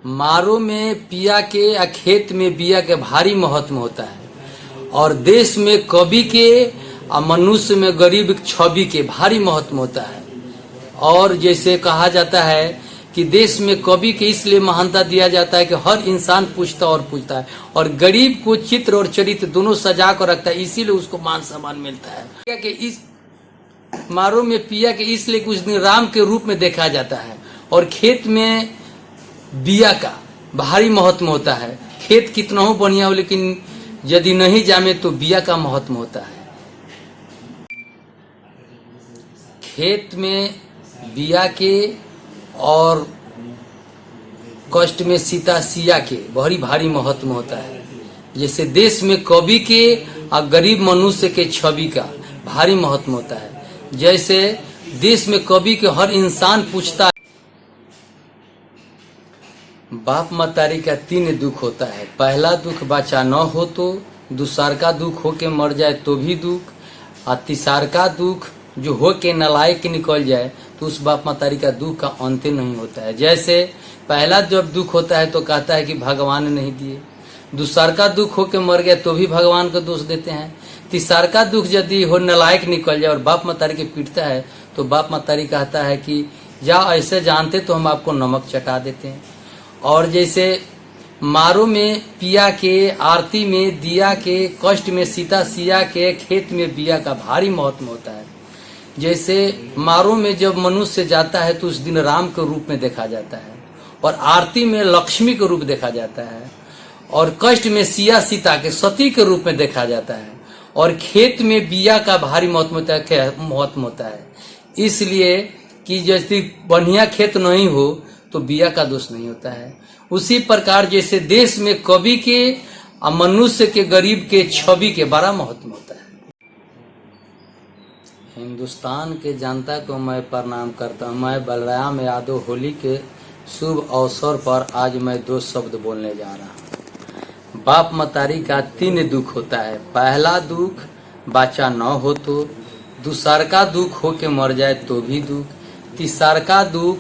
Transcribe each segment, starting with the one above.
मारो में पिया के या खेत में बिया के भारी महत्व होता है। और देश में कवि के और मनुष्य में गरीब छवि के भारी महत्व होता है। और जैसे कहा जाता है कि देश में कवि के इसलिए महानता दिया जाता है कि हर इंसान पूछता है और गरीब को चित्र और चरित्र दोनों सजा कर रखता है, इसीलिए उसको मान सम्मान मिलता है। पिया के इस मारो में पिया के इसलिए कुछ दिन राम के रूप में देखा जाता है। और खेत में बिया का भारी महत्व होता है। खेत कितना हो बढ़िया हो, लेकिन यदि नहीं जामे तो बिया का महत्व होता है। खेत में बिया के और कष्ट में सीता सिया के भारी महत्व होता है। जैसे देश में कवि के और गरीब मनुष्य के छवि का भारी महत्व होता है। जैसे देश में कवि के हर इंसान पूछता है। बाप मतारी का 3 दुख होता है। पहला दुख बच्चा न हो तो, दूसर का दुख हो के मर जाए तो भी दुख, और तीसर का दुख जो हो के नालायक निकल जाए तो उस बाप मतारी का दुख का अंत नहीं होता है। जैसे पहला जब दुख होता है तो कहता है कि भगवान ने नहीं दिए, दूसर का दुख हो के मर गया तो भी भगवान को दोष देते हैं, तीसर का दुख यदि हो नालायक निकल जाए और बाप मतारी के पीटता है तो बाप मतारी कहता है कि जा ऐसे जानते तो हम आपको नमक चटा देते हैं। और जैसे मारो में पिया के, आरती में दिया के, कष्ट में सीता सिया के, खेत में बिया का भारी महत्व होता है। जैसे मारो में जब मनुष्य जाता है तो उस दिन राम के रूप में देखा जाता है, और आरती में लक्ष्मी के रूप देखा जाता है, और कष्ट में सिया सीता के सती के रूप में देखा जाता है, और खेत में बिया का भारी महत्व होता है। इसलिए कि जैसे बढ़िया खेत नहीं हो तो बिया का दोष नहीं होता है। उसी प्रकार जैसे देश में कवि के और मनुष्य के गरीब के छवि के बड़ा महत्व होता है। हिंदुस्तान के जनता को मैं प्रणाम करता हूँ। मैं बलराम यादव होली के शुभ अवसर पर आज मैं 2 शब्द बोलने जा रहा हूँ। बाप मतारी का 3 दुख होता है। पहला दुख बच्चा न हो तो, दूसर का दुख हो के मर जाए तो भी दुख, तीसर का दुख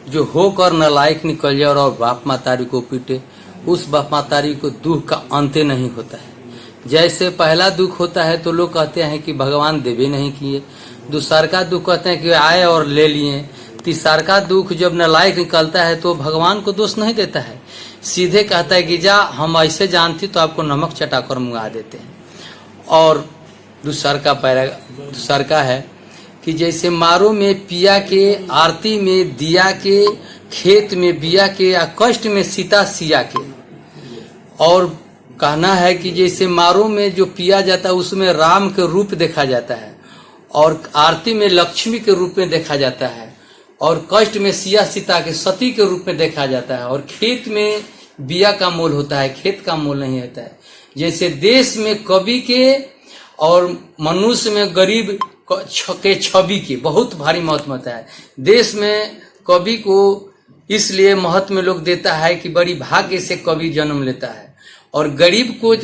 जो होकर नालायक निकल जाए और बाप मतारी को पीटे, उस बाप मतारी को दुख का अंत नहीं होता है। जैसे पहला दुख होता है तो लोग कहते हैं कि भगवान देवे नहीं किए, दूसर का दुख कहते हैं कि आए और ले लिए, तीसर का दुख जब नालायक निकलता है तो भगवान को दोष नहीं देता है, सीधे कहता है कि जा हम ऐसे जानती तो आपको नमक चटाकर मुंगा देते हैं। और दूसर का है कि जैसे मारो में पिया के, आरती में दिया के, खेत में बिया के, या कष्ट में सीता सिया के। और कहना है कि जैसे मारो में जो पिया जाता है उसमें राम के रूप देखा जाता है, और आरती में लक्ष्मी के रूप में देखा जाता है, और कष्ट में सिया सीता के सती के रूप में देखा जाता है, और खेत में बिया का मोल होता है, खेत का मोल नहीं होता है। जैसे देश में कवि के और मनुष्य में गरीब के छवि की बहुत भारी महत्व होता है। देश में कवि को इसलिए महत्व में लोग देता है कि बड़ी भाग्य से कवि जन्म लेता है, और गरीब को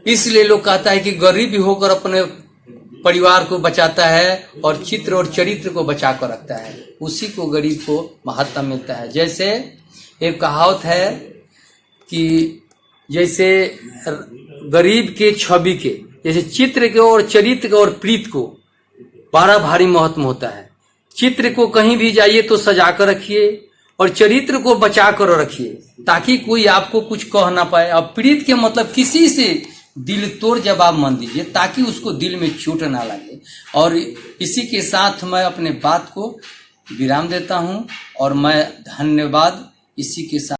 इसलिए लोग कहता है कि गरीब होकर अपने परिवार को बचाता है और चित्र और चरित्र को बचा कर रखता है, उसी को गरीब को महत्व मिलता है। जैसे एक कहावत है कि जैसे गरीब के छवि के, जैसे चित्र के और चरित्र के और प्रीत को बड़ा भारी महत्व होता है। चित्र को कहीं भी जाइए तो सजा कर रखिए, और चरित्र को बचा कर रखिए ताकि कोई आपको कुछ कह ना पाए। और प्रीत के मतलब किसी से दिल तोड़ जवाब मत दीजिए ताकि उसको दिल में चोट ना लगे। और इसी के साथ मैं अपने बात को विराम देता हूं, और मैं धन्यवाद इसी के साथ।